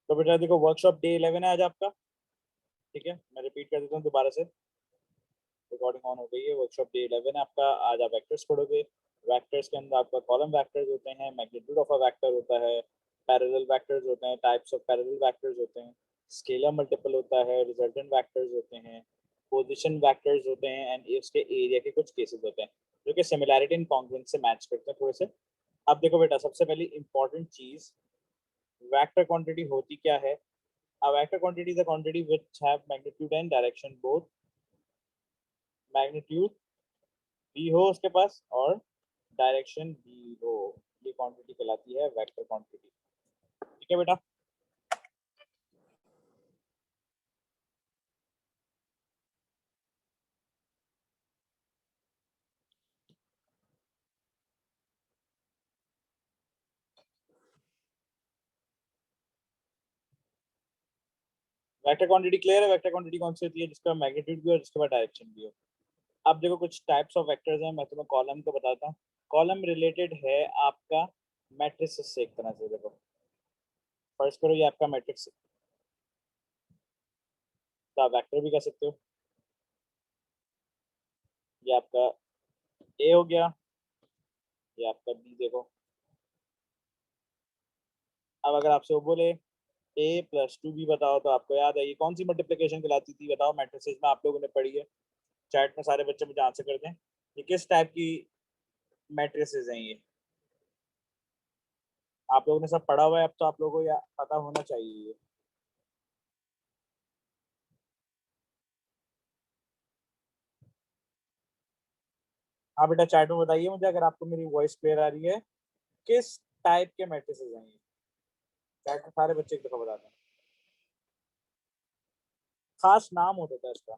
तो बेटा देखो वर्कशॉप डे 11 है आज आपका, ठीक है। मैं रिपीट कर देता हूँ दोबारा से, रिकॉर्डिंग ऑन हो गई है। वर्कशॉप डे 11 है आपका। आज आप वेक्टर्स पढ़ोगे। वेक्टर्स के अंदर आपका कॉलम वेक्टर्स होते हैं, मैग्नीट्यूड ऑफ अ वेक्टर होता है, पैरेलल वेक्टर्स होते हैं, टाइप्स ऑफ पैरेलल वेक्टर्स होते हैं, स्केलर मल्टीपल होता है, रिजल्टेंट वेक्टर्स होते हैं, पोजीशन वेक्टर्स होते हैं, एंड उसके एरिया के कुछ केसेस होते हैं जो कि सिमिलैरिटी एंड कॉन्ग्रुएंस से मैच करते हैं थोड़े से। अब देखो बेटा, सबसे पहली इंपॉर्टेंट चीज, वेक्टर क्वांटिटी होती क्या है? A vector quantity is a quantity which have magnitude and direction both, magnitude b हो उसके पास और डायरेक्शन b हो, ये क्वांटिटी कहलाती है वेक्टर क्वांटिटी। ठीक है बेटा। वेक्टर क्वांटिटी क्लियर है? वेक्टर क्वांटिटी कौन सी होती है? जिसका मैग्नीट्यूड भी हो और जिसके बाद डायरेक्शन भी हो। अब देखो कुछ टाइप्स ऑफ वेक्टर्स हैं, मैं तुम्हें कॉलम को बताता हूँ। कॉलम रिलेटेड है आपका मैट्रिक्स से एक तरह से। देखो फर्स्ट करो, ये आपका मैट्रिक्स, तो आप वेक्टर भी कर सकते हो। ये आपका ए हो गया, ये आपका बी। देखो अब अगर आपसे वो बोले a+2b बताओ, तो आपको याद है ये कौन सी मल्टीप्लिकेशन कहलाती थी? बताओ, मैट्रिसेस में आप लोगों ने पढ़ी है। चैट में सारे बच्चे मुझे आंसर कर दें, ये किस टाइप की मैट्रिसेस हैं ये? आप लोगों ने सब पढ़ा हुआ है, अब तो आप लोगों को या पता होना चाहिए ये। हाँ बेटा, चैट में बताइए मुझे अगर आपको मेरी वॉइस क्लियर आ रही है। किस टाइप के मैट्रिसेस हैं ये? चैट में सारे बच्चे एक दफा बताते हैं। खास नाम होता था इसका।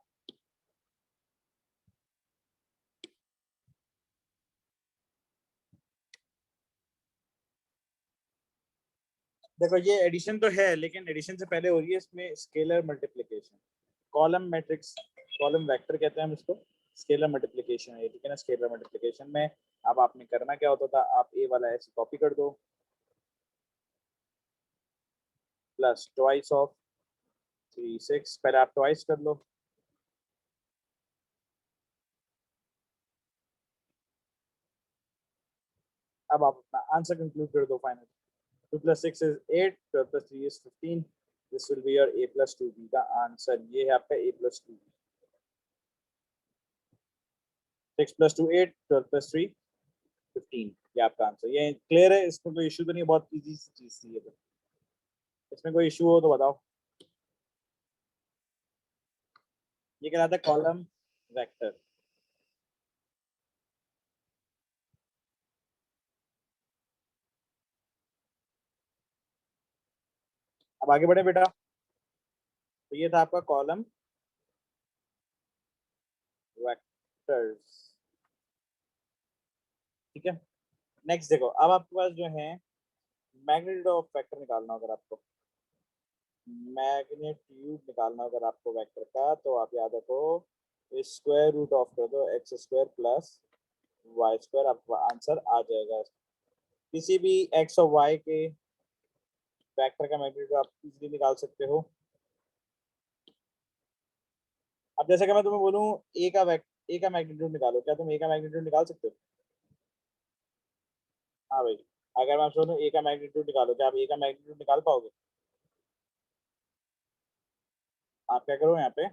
देखो ये एडिशन तो है, लेकिन एडिशन से पहले हो रही है इसमें scalar multiplication. Column matrix, column vector कहते हैं हम इसको। स्केलर मल्टीप्लिकेशन है, ठीक है ना। स्केलर मल्टीप्लिकेशन में अब आपने करना क्या होता था, आप ए वाला ऐसे कॉपी कर दो, प्लस ट्वाइस ऑफ 3 6, पहले आप ट्वाइस कर लो। अब आप अपना आंसर कंक्लूड कर दो final. 2 + 6 is 8, 12 + 3 is 15। This will be your a+2b का आंसर। ये है आपका a+2b। 6 + 2 8, 12 + 3 15, ये आपका आंसर। ये क्लियर है? इसमें कोई इशू तो नहीं? बहुत इजी सी चीज थी ये तो। इसमें कोई इशू हो तो बताओ। ये कहलाता है कॉलम वेक्टर। अब आगे बढ़े बेटा। तो ये था आपका कॉलम वेक्टर्स, ठीक है। नेक्स्ट देखो, अब आपके पास जो है मैग्नीट्यूड ऑफ वेक्टर निकालना अगर आपको, मैग्नीट्यूड निकालना अगर आपको वेक्टर का, तो आप याद रखो स्क्वायर रूट ऑफ कर दो x² प्लस y², आपका आंसर आ जाएगा। किसी भी x और y के वेक्टर का मैग्नीट्यूड आप इजीली निकाल सकते हो। अब जैसे कि मैं तुम्हें बोलूं ए का मैग्नीट्यूड निकालो, क्या तुम ए का मैग्नीट्यूड निकाल सकते हो? हाँ भाई, अगर मैं आपसे बोलूं ए का मैग्नीट्यूड निकालो, क्या आप ए का मैग्नीट्यूड निकाल पाओगे? आप क्या करो यहाँ पे,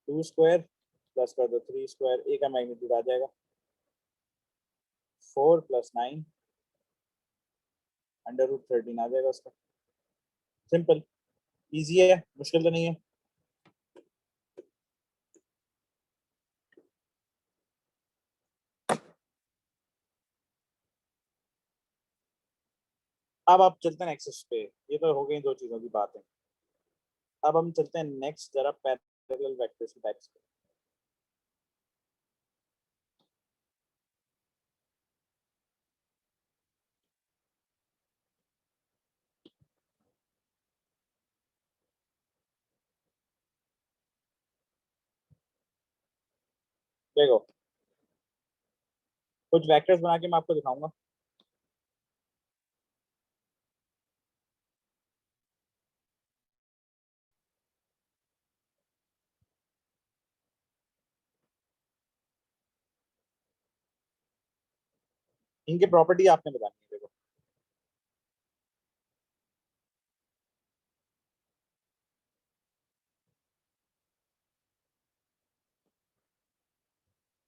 2² प्लस कर दो 3², ए का मैग्नीट्यूड आ जाएगा 4 + 9 √13 आ जाएगा उसका। सिंपल, इजी है, मुश्किल तो नहीं है। अब आप चलते हैं नेक्स्ट पे। ये तो हो गई दो चीजों की बात है। अब हम चलते हैं नेक्स्ट जरा पैरेलल वेक्टर्स के टाइप्स पे। देखो कुछ वेक्टर्स बना के मैं आपको दिखाऊंगा। इनकी प्रॉपर्टी आपने बतानी है। देखो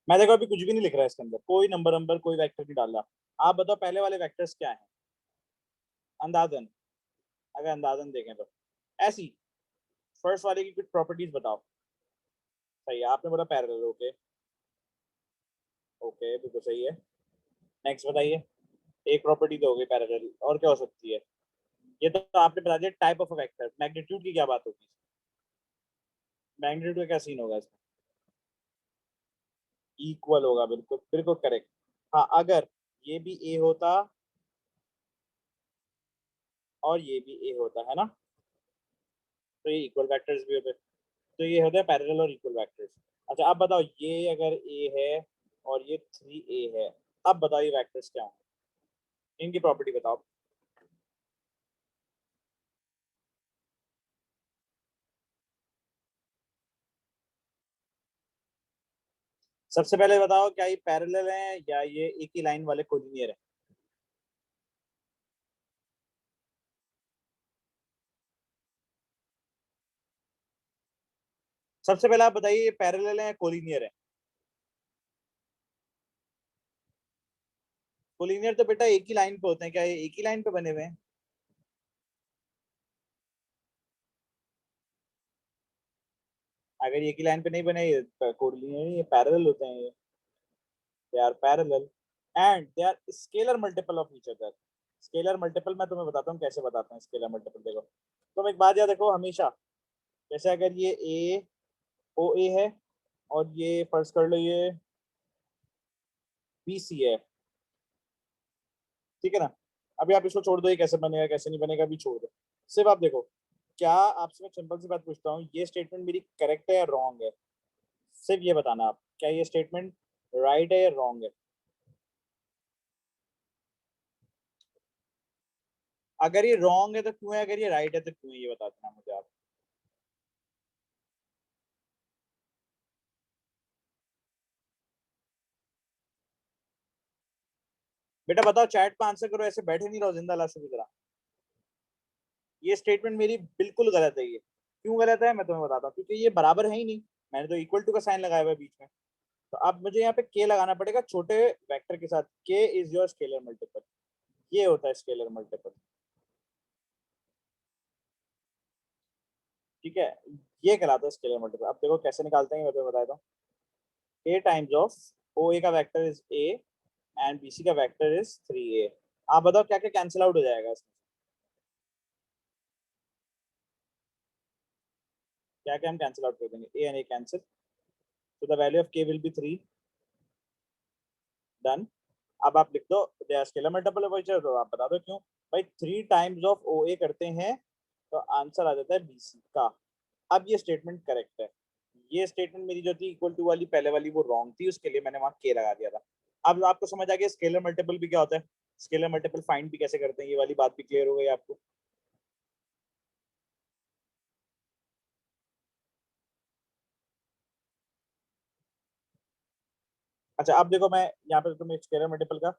मैं देखो अभी कुछ भी नहीं लिख रहा इसके अंदर, कोई नंबर कोई वेक्टर नहीं डाल रहा। आप बताओ पहले वाले वेक्टर्स क्या हैं, अंदाजन, अगर अंदाजन देखें तो ऐसी। फर्स्ट वाले की कुछ प्रॉपर्टीज बताओ। सही है, आपने बोला पैरेलल, ओके ओके बिल्कुल सही है। नेक्स्ट बताइए, एक प्रॉपर्टी तो हो गई पैरेलल, और क्या हो सकती है? ये तो आपने बता दिया टाइप ऑफ वेक्टर। मैग्नीट्यूड की क्या बात होगी? मैग्नीट्यूड का क्या सीन होगा इसमें? इक्वल होगा, बिल्कुल बिल्कुल करेक्ट। हाँ, अगर ये भी ए होता और ये भी ए होता है ना, तो ये इक्वल वेक्टर्स भी होते। तो ये होते हैं पैरेलल और इक्वल वेक्टर्स। अच्छा अब बताओ, ये अगर ए है और ये 3a है, अब बताओ ये वेक्टर्स क्या हैं, इनकी प्रॉपर्टी बताओ। सबसे पहले बताओ, क्या ये पैरेलल हैं या ये एक ही लाइन वाले कोलिनियर है? सबसे पहले आप बताइए, ये पैरेलल है या कोलिनियर है? कोलिनियर तो बेटा एक ही लाइन पे होते हैं, क्या ये एक ही लाइन पे बने हुए हैं? अगर ये एक ही लाइन पे नहीं बने, ये कोलिनियर, ये पैरेलल होते हैं। ये they are parallel and they are scalar multiple of each other. Scalar multiple मैं तुम्हें बताता हूँ कैसे बताता हूँ स्केलर मल्टीपल। देखो तुम एक बात याद रखो हमेशा, जैसे अगर ये ए ओ ए है और ये फर्ज कर लो ये बी सी है, ठीक है ना? अभी आप इसको छोड़ दो, ये कैसे बनेगा कैसे नहीं बनेगा अभी छोड़ दो। सिर्फ आप देखो, क्या आपसे मैं सिंपल सी बात पूछता हूँ, ये स्टेटमेंट मेरी करेक्ट है या रॉन्ग है? सिर्फ ये बताना आप, क्या ये स्टेटमेंट राइट है या रॉन्ग है? अगर ये रॉन्ग है तो क्यों है, अगर ये राइट है तो क्यों है, ये बता देना मुझे आप। बेटा बताओ, चैट पे आंसर करो, ऐसे बैठे नहीं रहो जिंदा लाशों की तरह। ये स्टेटमेंट मेरी बिल्कुल गलत है। ये क्यों गलत है मैं तुम्हें बताता हूँ, क्योंकि ये बराबर है ही नहीं। मैंने तो इक्वल टू का साइन लगाया हुआ है बीच में। तो अब मुझे यहाँ पे के लगाना पड़ेगा छोटे वेक्टर के साथ। के इज योर स्केलर मल्टीपल, ये होता है स्केलर मल्टीपल, ठीक है? ये कहलाता है स्केलर मल्टीपल। अब देखो कैसे निकालते हैं, मैं तुम्हें बताता हूँ। ए टाइम्स ऑफ ओ ए का vector is A and B C का वेक्टर इज 3a। आप बताओ क्या क्या कैंसिल आउट हो जाएगा इसमें? क्या क्या हम कैंसिल आउट कर देंगे? ए एंड ए कैंसिल, तो the value of K will be 3। Done. अब आप लिख दो they are scalar multiple of each other, तो आप बता दो क्यों। भाई 3 टाइम्स ऑफ ओ ए करते हैं तो आंसर आ जाता है बी सी का। अब ये स्टेटमेंट करेक्ट है। ये स्टेटमेंट मेरी जो थी इक्वल टू वाली पहले वाली वो रॉन्ग थी, उसके लिए मैंने वहां के लगा दिया था। अब आपको समझ आ गया स्केलर मल्टीपल भी क्या होता है, स्केलर मल्टीपल फाइंड भी कैसे करते हैं, ये वाली बात भी क्लियर हो गई आपको। अच्छा अब देखो, मैं यहाँ पे तुम्हें स्केलर मल्टीपल का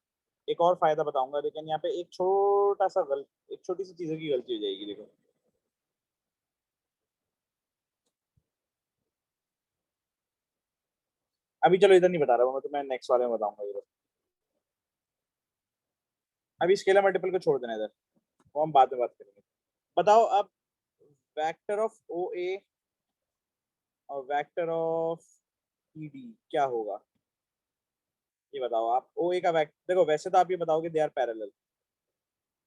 एक और फायदा बताऊंगा, लेकिन यहाँ पे एक छोटा सा गलत, एक छोटी सी चीजों की गलती हो जाएगी। देखो अभी चलो इधर नहीं बता रहा हूँ मैं तुम्हें, नेक्स्ट वाले में बताऊंगा ये। अभी स्केलर मल्टीपल को छोड़ देना इधर, वो हम बाद में बात करेंगे। बताओ अब, वेक्टर ऑफ ओ ए और वेक्टर ऑफ ई डी क्या होगा? ये बताओ आप। ओ ए का वेक्टर देखो, वैसे तो आप ये बताओगे they are parallel,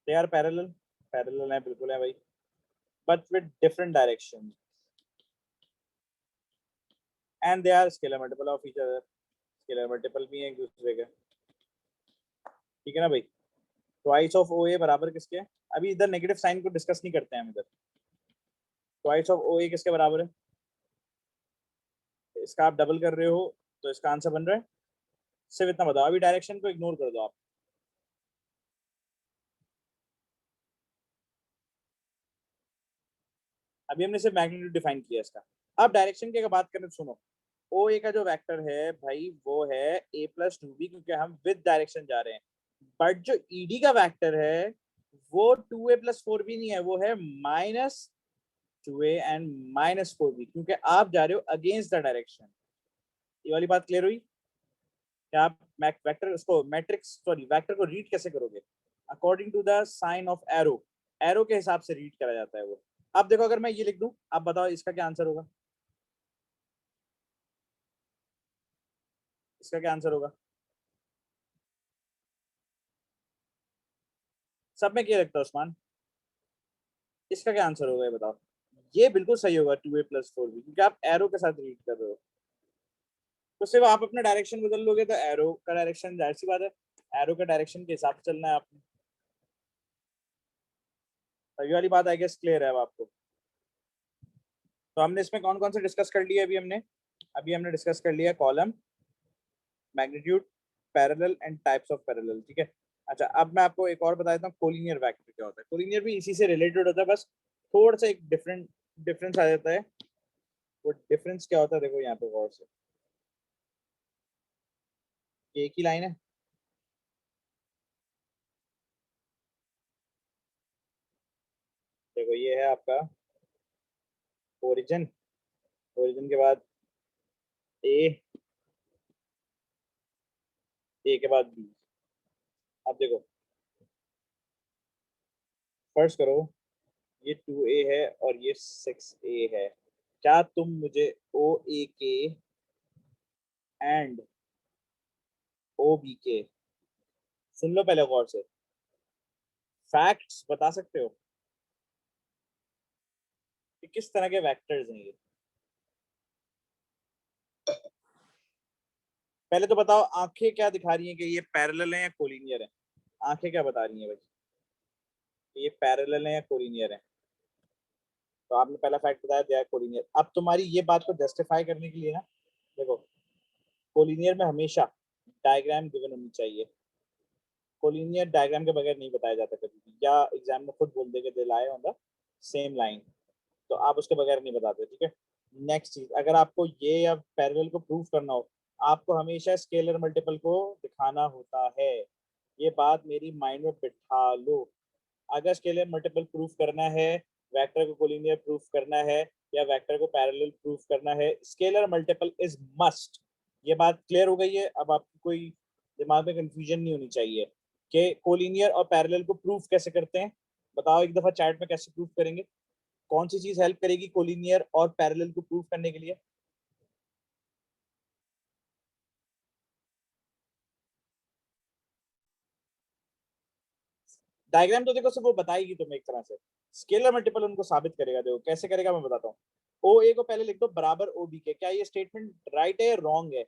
they are parallel, parallel है बिल्कुल है भाई, but with different direction and they are scalar multiple of each other. Scalar multiple भी है एक दूसरे के, ठीक है ना भाई? ट्वाइस ऑफ ओ ए बराबर किसके है? अभी इधर नेगेटिव साइन को डिस्कस नहीं करते हैं हम इधर। ट्वाइस ऑफ ओ ए किसके बराबर है? इसका आप डबल कर रहे हो तो इसका आंसर बन रहा है। सिर्फ इतना बताओ, अभी डायरेक्शन को इग्नोर कर दो आप। अभी हमने सिर्फ मैग्नीट्यूड डिफाइन किया इसका। अब डायरेक्शन की अगर बात करें तो सुनो, ओ ए का जो वेक्टर है भाई वो है a प्लस टू बी, क्योंकि हम विद डायरेक्शन जा रहे हैं। बट जो ईडी का वेक्टर है वो 2a + 4b नहीं है, वो है -2a एंड -4b, क्योंकि आप जा रहे हो अगेंस्ट द डायरेक्शन। ये वाली बात क्लियर हुई? क्या आप वेक्टर उसको मैट्रिक्स सॉरी वेक्टर को रीड कैसे करोगे? According to the sign of arrow, arrow के हिसाब से रीड करा जाता है वो। अब देखो अगर मैं ये लिख दूं, आप बताओ इसका क्या आंसर होगा? इसका क्या आंसर होगा? सब में क्या लगता है उस्मान? इसका क्या आंसर होगा ये बताओ? ये बिल्कुल सही होगा 2a + 4b, क्योंकि आप एरो के साथ रीड कर रहे हो। तो सिर्फ आप अपना डायरेक्शन बदल लोगे तो एरो का डायरेक्शन, जाहिर सी बात है एरो के डायरेक्शन के हिसाब से चलना है आपने। तो ये वाली बात आई गेस क्लियर है अब आपको? तो हमने इसमें कौन कौन से डिस्कस कर लिया? अभी हमने डिस्कस कर लिया column, magnitude, parallel and types of parallel, ठीक है। अच्छा, अब मैं आपको एक और बता देता हूँ कोलिनियर वेक्टर क्या होता है। कोलिनियर भी इसी से रिलेटेड होता है, बस थोड़ा सा एक डिफरेंस आ जाता है। वो डिफरेंस क्या होता है देखो यहाँ पे गौर से, ये एक ही लाइन है। देखो ये है आपका ओरिजिन, ओरिजिन के बाद ए, ए के बाद बी। अब देखो फर्स्ट करो, ये 2a है और ये 6a है। क्या तुम मुझे ओ ए के एंड ओ बी के, सुन लो पहले गौर से, फैक्ट्स बता सकते हो कि किस तरह के वेक्टर्स हैं ये? पहले तो बताओ आंखें क्या दिखा रही हैं कि ये पैरेलल है या कोलिनियर है? आंखें क्या बता रही हैं भाई कि ये पैरेलल है या कोलिनियर है? तो आपने पहला फैक्ट बताया दिया कोलिनियर। अब तुम्हारी ये बात को जस्टिफाई करने के लिए ना, देखो कोलिनियर में हमेशा डायग्राम गिवन होनी चाहिए। कोलिनियर डायग्राम के बगैर नहीं बताया जाता कभी भी, या एग्जाम में खुद बोल देंगे they lie on the same line, तो आप उसके बगैर नहीं बताते, ठीक है। नेक्स्ट चीज, अगर आपको ये या पैरेलल को प्रूव करना हो, आपको हमेशा स्केलर मल्टीपल को दिखाना होता है। ये बात मेरी माइंड में बिठा लो। अगर स्केलर मल्टीपल प्रूफ करना है, वेक्टर को कोलिनियर प्रूफ करना है, या वेक्टर को पैरेलल प्रूफ करना है, स्केलर मल्टीपल इज मस्ट। ये बात क्लियर हो गई है? अब आपकी कोई दिमाग में कंफ्यूजन नहीं होनी चाहिए कि कोलिनियर और पैरेलल को प्रूफ कैसे करते हैं। बताओ एक दफा चैट में कैसे प्रूफ करेंगे? कौन सी चीज हेल्प करेगी कोलिनियर और पैरेलल को प्रूफ करने के लिए? डायग्राम तो देखो सिर्फ वो बताएगी तुम्हें एक तरह से, स्केलर मल्टीपल उनको साबित करेगा। देखो कैसे करेगा मैं बताता हूँ। ओ ए को पहले लिख दो बराबर ओ बी के। क्या ये स्टेटमेंट राइट है या रॉन्ग है?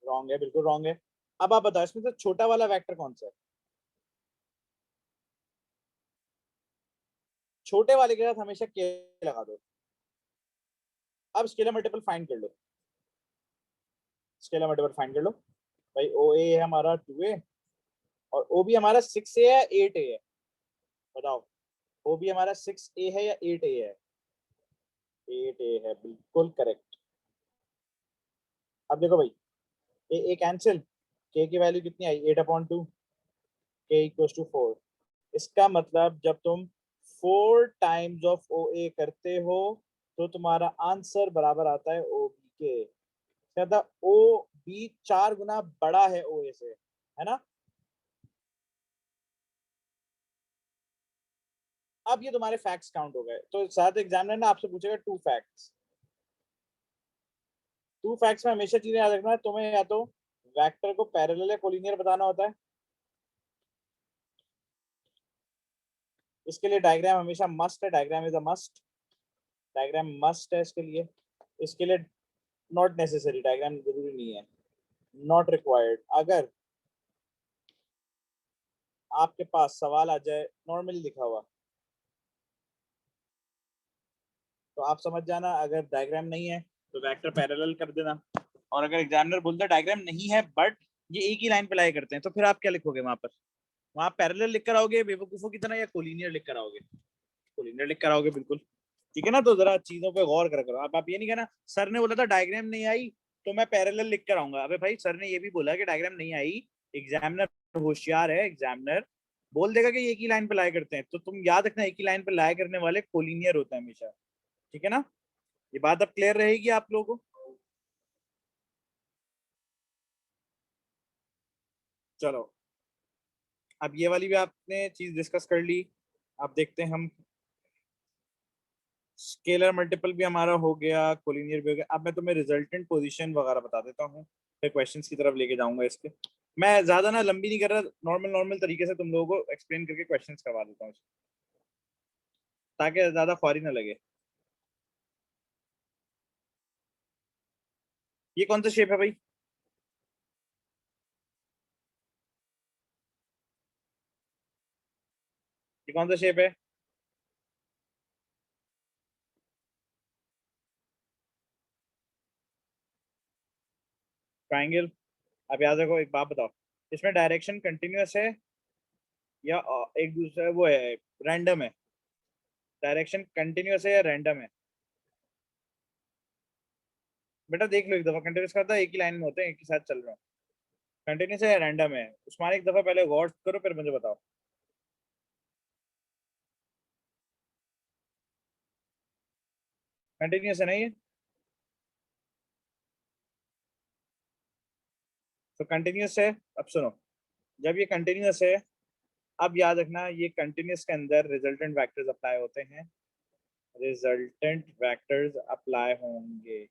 रॉन्ग है, बिल्कुल रॉन्ग है। अब आप बताओ इसमें से छोटा वाला वेक्टर कौन सा है? छोटे वाले के साथ हमेशा के लगा दो। अब स्केलर मल्टीपल फाइंड कर लो, स्केलर मल्टीपल फाइंड कर लो। भाई ओ ए है हमारा 2a, और ओ बी हमारा 6a है 8a है? बताओ ओ बी हमारा 6a है या 8a है? 8a है, बिल्कुल करेक्ट। अब देखो भाई, ए कैंसिल, के की वैल्यू कितनी आई? 8/2, के इक्वल्स टू 4। इसका मतलब जब तुम 4 टाइम्स ऑफ ओ ए करते हो तो तुम्हारा आंसर बराबर आता है ओ बी के। मतलब ओ बी 4 गुना बड़ा है ओ ए से, है ना? अब ये तुम्हारे फैक्ट्स काउंट हो गए, तो साथ एग्जामिनर ने आपसे पूछेगा 2 फैक्ट्स। 2 फैक्ट्स में हमेशा चीजें याद रखना है तुम्हें, या तो वेक्टर को पैरेलल या कोलिनियर बताना होता है, इसके लिए डायग्राम हमेशा मस्ट है, diagram is a must, diagram must है इसके लिए। इसके लिए नॉट नेसेसरी, डायग्राम जरूरी नहीं है, नॉट रिक्वायर्ड। अगर आपके पास सवाल आ जाए नॉर्मली लिखा हुआ तो आप समझ जाना, अगर डायग्राम नहीं है तो वेक्टर पैरेलल कर देना। और अगर एग्जामिनर बोलता है डायग्राम नहीं है बट ये एक ही लाइन पे लाई करते हैं, तो फिर आप क्या लिखोगे वहां पर? वहां पैरेलल लिख कर आओगे बेवकूफों की तरह, या कोलिनियर लिख कर आओगे? कोलिनियर लिख कर आओगे बिल्कुल, ठीक है ना। तो जरा चीजों पे गौर कर करो। अब आप ये नहीं कहना सर ने बोला था डायग्राम नहीं आई तो मैं पैरेलल लिख कर आऊंगा। अबे भाई सर ने ये भी बोला कि डायग्राम नहीं आई, एग्जामिनर होशियार है, एग्जामिनर बोल देगा कि ये एक ही लाइन पे लाया करते हैं, तो तुम याद रखना एक ही लाइन पे लाया करने वाले कोलिनियर होता है हमेशा। ठीक है ना, ये बात अब क्लियर रहेगी आप लोगों को। चलो, अब ये वाली भी आपने चीज डिस्कस कर ली। अब देखते हैं हम, स्केलर मल्टीपल भी हमारा हो गया, कोलिनियर भी हो गया। अब मैं तुम्हें रिजल्टेंट पोजीशन वगैरह बता देता हूँ, फिर क्वेश्चंस की तरफ लेके जाऊंगा इसके। मैं ज्यादा ना लंबी नहीं कर रहा, नॉर्मल नॉर्मल तरीके से तुम लोगों को एक्सप्लेन करके क्वेश्चंस करवा देता हूँ, ताकि ज्यादा फौरी ना लगे। ये कौन सा शेप है भाई? ये कौन सा शेप है? ट्राइंगल। अब याद रखो, एक बात बताओ, इसमें डायरेक्शन कंटिन्यूअस है या एक दूसरे वो है, रैंडम है? डायरेक्शन कंटिन्यूअस है या रैंडम है? बेटा देख लो एक दफा, कंटिन्यूअस करता है एक ही लाइन में होते हैं, एक ही साथ चल रहे हैं। कंटिन्यूअस है या रैंडम है? उस्मान एक दफा पहले गौर करो फिर मुझे बताओ। कंटिन्यूअस है नहीं है? तो कंटिन्यूअस है। अब सुनो, जब ये कंटिन्यूअस है, अब याद रखना ये कंटिन्यूअस के अंदर रिजल्टेंट वेक्टर्स अप्लाई होते हैं, रिजल्टेंट वेक्टर्स अप्लाई होंगे।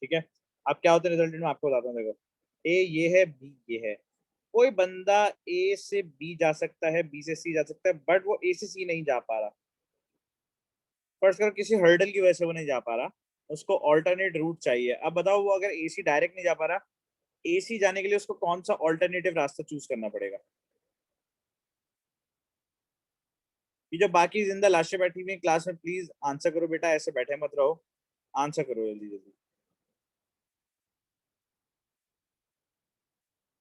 ठीक है, अब क्या होते हैं रिजल्टेंट में आपको बताता हूँ, देखो ए ये है, बी ये है। कोई बंदा ए से बी जा सकता है, बी से सी जा सकता है, बट वो ए से सी नहीं जा पा रहा। फर्स्ट कर किसी हर्डल की वजह से वो नहीं जा पा रहा, उसको ऑल्टरनेट रूट चाहिए। अब बताओ, वो अगर ए सी डायरेक्ट नहीं जा पा रहा, ए सी जाने के लिए उसको कौन सा ऑल्टरनेटिव रास्ता चूज करना पड़ेगा? ये जो बाकी जिंदा लाशें बैठी हुई क्लास में, प्लीज आंसर करो बेटा, ऐसे बैठे मत रहो, आंसर करो जल्दी जल्दी।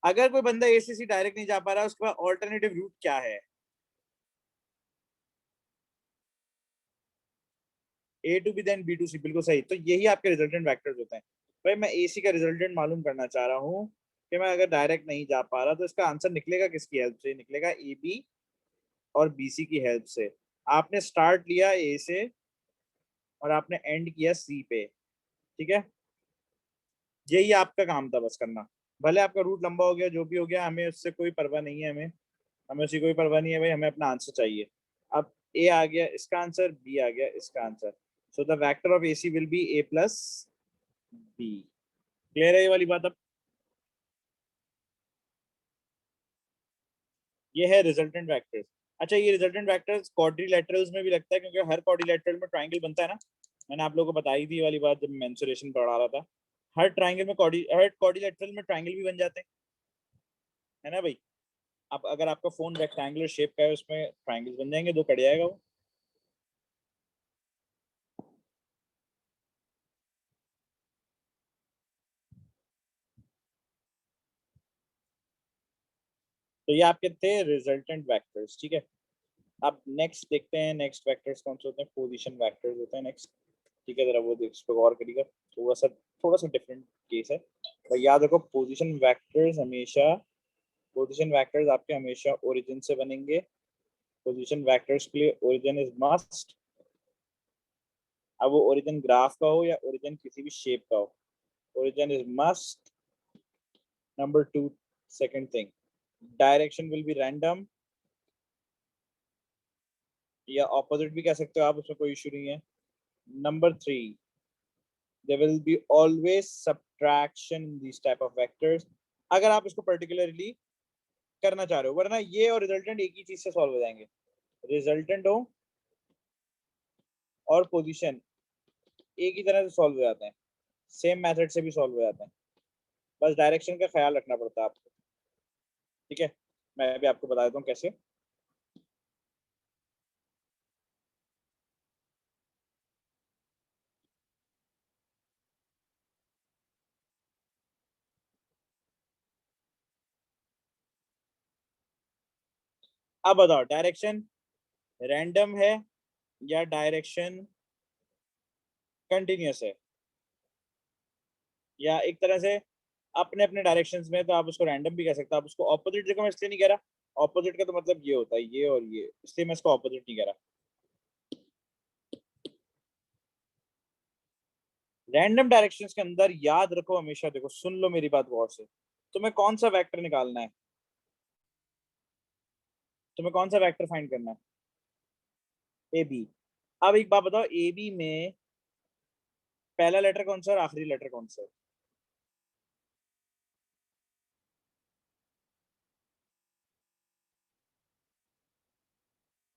अगर कोई बंदा एसीसी डायरेक्ट नहीं जा पा रहा, उसके पास ऑल्टरनेटिव रूट क्या है? A to B then B to C, बिल्कुल सही। तो यही आपके रिजल्टेंट वेक्टर्स होते हैं। भाई मैं एसी का रिजल्टेंट मालूम करना चाह रहा हूँ कि मैं अगर डायरेक्ट नहीं जा पा रहा, तो इसका आंसर निकलेगा किसकी हेल्प से? निकलेगा ए बी और बीसी की हेल्प से। आपने स्टार्ट लिया ए से और आपने एंड किया सी पे। ठीक है, यही आपका काम था बस करना। भले आपका रूट लंबा हो गया, जो भी हो गया, हमें उससे कोई परवाह नहीं है, हमें हमें उसकी कोई परवाह नहीं है भाई, हमें अपना आंसर चाहिए। अब ए आ गया इसका आंसर, बी आ गया इसका answer, so the vector of AC will be A plus B. Clear है ये वाली बात अब? ये है रिजल्टेंट वेक्टर्स। अच्छा, ये रिजल्टेंट वेक्टर्स क्वाड्रिलेटरल्स में भी लगता है, क्योंकि हर क्वाड्रिलेटरल में ट्राइंगल बनता है ना। मैंने आप लोगों को बताई थी ये वाली बात जब मेंसुरेशन पढ़ा रहा था। हर ट्राइंगल में हर क्वाड्रिलेटरल में ट्राइंगल भी बन जाते हैं, है ना भाई? अब अगर आपका फोन रेक्टेंगुलर शेप का है, उसमें ट्राइंगल्स बन जाएंगे, दो कट जाएगा वो। तो ये आपके थे रिजल्टेंट वेक्टर्स। ठीक है, अब नेक्स्ट देखते हैं, नेक्स्ट वेक्टर्स कौन से होते हैं? पोजीशन वेक्टर्स होते हैं नेक्स्ट। ठीक है, जरा वो इस पर गौर करिएगा, थोड़ा सा डिफरेंट केस है। पर याद रखो, पोजीशन वेक्टर्स आपके हमेशा ओरिजिन से बनेंगे। पोजीशन वेक्टर्स के लिए ओरिजिन इज मस्ट। अब वो ओरिजिन ग्राफ का हो या ओरिजिन किसी भी शेप का हो, origin is must. Number two, second thing, direction will be random, या ऑपोजिट भी कह सकते हो आप, उसमें कोई इशू नहीं है। Number three, there will be always subtraction in these type of vectors, अगर आप इसको पर्टिकुलरली करना चाह रहे हो, वरना ये और रिजल्टेंट एक ही चीज से सॉल्व हो जाएंगे। रिजल्टेंट हो और पोजीशन एक ही तरह से सॉल्व हो जाते हैं, सेम मेथड से भी सॉल्व हो जाते हैं, बस डायरेक्शन का ख्याल रखना पड़ता है आपको। ठीक है, मैं भी आपको बता देता हूँ कैसे। अब बताओ, डायरेक्शन रैंडम है या डायरेक्शन कंटिन्यूअस है? या एक तरह से अपने अपने डायरेक्शंस में, तो आप उसको रैंडम भी कह सकते हो। आप उसको ऑपोजिट, देखो मैं इसलिए नहीं कह रहा, ऑपोजिट का तो मतलब ये होता है ये और ये, इसलिए मैं इसको ऑपोजिट नहीं कह रहा। रैंडम डायरेक्शंस के अंदर याद रखो हमेशा, देखो सुन लो मेरी बात गौर से, तुम्हें कौन सा वेक्टर निकालना है, तुम्हें कौन सा वेक्टर फाइंड करना है? A B. अब एक बात बताओ, ए बी में पहला लेटर कौन सा है और आखिरी लेटर कौन सा है?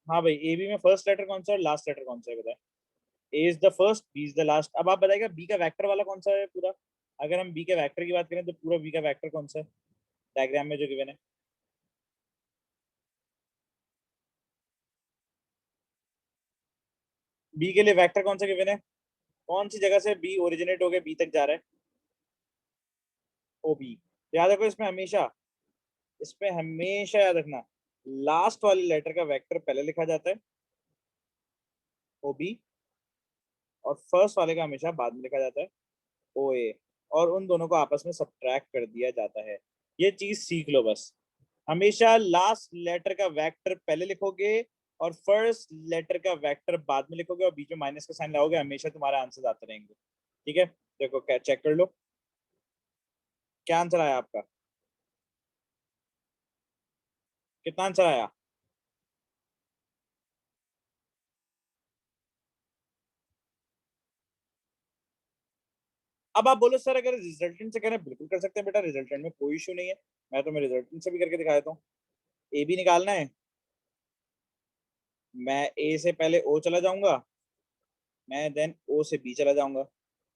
हाँ भाई, ए बी में फर्स्ट लेटर कौन सा है और लास्ट लेटर कौन सा है, बताए। A is the first, B is the last. अब आप बताइएगा बी का वेक्टर वाला कौन सा है पूरा? अगर हम बी के वेक्टर की बात करें तो पूरा बी का वेक्टर कौन सा है डायग्राम में जो गिवन है? बी के लिए वेक्टर कौन सा गिवन है? कौन सी जगह से बी ओरिजिनेट हो गया बी तक जा रहा है? O B. याद रखो इसमें हमेशा, इसमें हमेशा याद रखना, लास्ट वाले लेटर का वेक्टर पहले लिखा जाता है, ओ बी, और फर्स्ट वाले का हमेशा बाद में लिखा जाता है, ओ ए। और उन दोनों को आपस में सब्ट्रैक्ट कर दिया जाता है। ये चीज सीख लो बस। हमेशा लास्ट लेटर का वेक्टर पहले लिखोगे और फर्स्ट लेटर का वेक्टर बाद में लिखोगे, और बीच में माइनस का साइन लगाओगे, हमेशा तुम्हारा आंसर आते रहेंगे। ठीक है, देखो क्या, चेक कर लो क्या आंसर आया आपका, कितना आंसर आया? अब आप बोलो सर अगर रिजल्टेंट से करें, बिल्कुल कर सकते हैं बेटा, रिजल्टेंट में कोई इशू नहीं है। मैं तुम्हें रिजल्टेंट से भी करके दिखा देता हूँ। ए बी निकालना है, मैं ए से पहले ओ चला जाऊंगा, मैं देन ओ से बी चला जाऊंगा,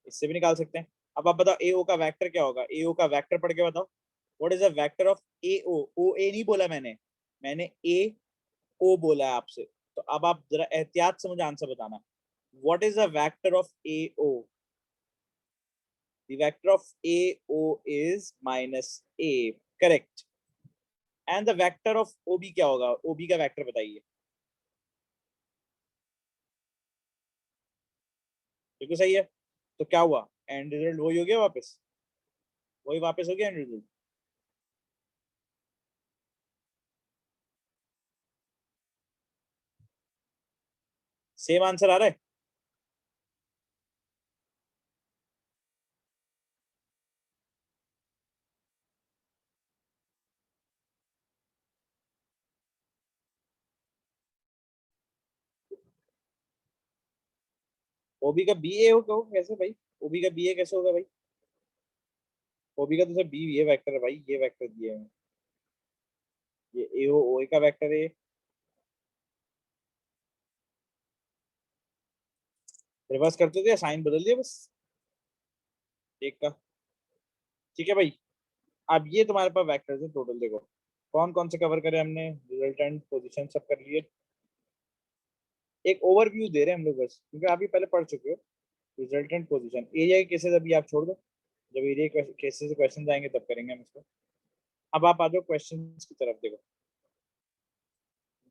इससे भी निकाल सकते हैं। अब आप बताओ ए ओ का वेक्टर क्या होगा, ए ओ का वेक्टर पढ़ के बताओ। What is the vector of A O A नहीं बोला मैंने, मैंने ए ओ बोला है आपसे। तो अब आप जरा एहतियात से मुझे आंसर बताना, what is the vector of A O? The vector of A O is minus A, correct. And the vector of O B क्या होगा, ओ बी का वेक्टर बताइए। बिल्कुल सही है। तो क्या हुआ, एंड रिजल्ट वही हो गया वापस, वही वापस हो गया एंड रिजल्ट। सेम आंसर आ रहा है। ओबी का बी ए हो कहो कैसे भाई? ओबी का बी ए कैसे होगा भाई? ओबी का तो सर बी ये वेक्टर है भाई, ये वेक्टर दिए हैं, ये ए ओ ओ ए का वेक्टर है। रिवर्स करते थे, साइन बदल दिया बस एक का। ठीक है भाई, अब ये तुम्हारे पास वेक्टर्स है टोटल, देखो कौन कौन से कवर करे हमने, रिजल्टेंट पोजीशन सब कर लिए। एक ओवरव्यू दे रहे हैं हम लोग बस, क्योंकि आप भी पहले पढ़ चुके हो। रिजल्टेंट पोजीशन, एरिया के केसेस अभी आप छोड़ दो, जब एरिया केसेस से क्वेश्चन आएंगे तब करेंगे हम इसको। अब आप आ जाओ क्वेश्चन की तरफ, देखो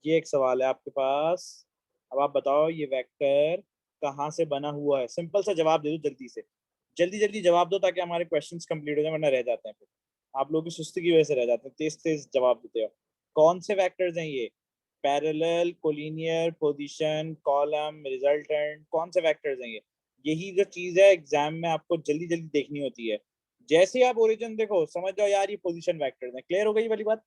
ये एक सवाल है आपके पास। अब आप बताओ ये वेक्टर कहाँ से बना हुआ है, सिंपल सा जवाब दे दो जल्दी से, जल्दी जल्दी जवाब दो ताकि हमारे क्वेश्चंस कंप्लीट हो जाए, वरना रह जाते हैं फिर। आप लोगों की सुस्ती की वजह से रह जाते हैं, तेज तेज जवाब देते हो। कौन से वेक्टर्स हैं ये? Parallel, collinear, position, column, resultant, कौन से वेक्टर्स हैं ये? यही जो चीज है एग्जाम में आपको जल्दी जल्दी देखनी होती है। जैसे ही आप ओरिजिन देखो समझ जाओ यार ये पोजीशन वेक्टर्स हैं, क्लियर हो गई वाली बात।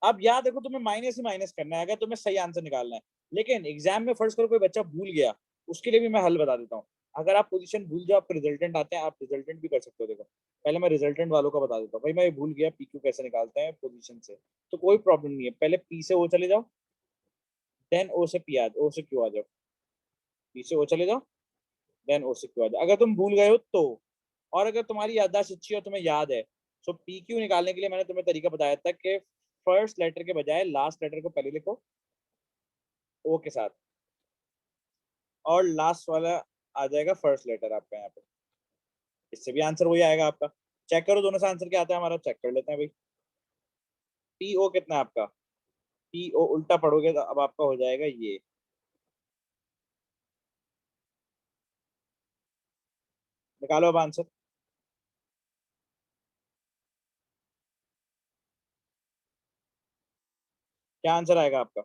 अब याद देखो तुम्हें माइनस ही माइनस करना है अगर तुम्हें सही आंसर निकालना है। लेकिन एग्जाम में फर्स्ट करो कोई बच्चा भूल गया, उसके लिए भी मैं हल बता देता हूँ। अगर आप पोजीशन भूल जाओ, आपको रिजल्टेंट आते हैं, आप रिजल्टेंट भी कर सकते हो। देखो पहले मैं रिजल्टेंट वालों का बता देता हूँ भाई, मैं ये भूल गया पी क्यू कैसे निकालते हैं पोजीशन से। तो कोई प्रॉब्लम नहीं है, पहले पी से ओ चले जाओ, देन ओ से पी आ ओ से क्यू आ जाओ, पी से ओ चले जाओ, देन ओ से क्यू आ जाओ, अगर तुम भूल गए हो तो। और अगर तुम्हारी याददाश्त अच्छी हो, तुम्हें याद है, तो पी क्यू निकालने के लिए मैंने तुम्हें तरीका बताया था कि फर्स्ट लेटर के बजाय लास्ट लेटर को पहले लिखो ओ के साथ, और लास्ट वाला आ जाएगा फर्स्ट लेटर आपका यहाँ पे, इससे भी आंसर वही आएगा आपका। चेक करो दोनों से आंसर क्या आता है हमारा, चेक कर लेते हैं भाई। पी ओ कितना है आपका? पी ओ उल्टा पढ़ोगे तो अब आपका हो जाएगा ये, निकालो अब आंसर। क्या आंसर आएगा आपका?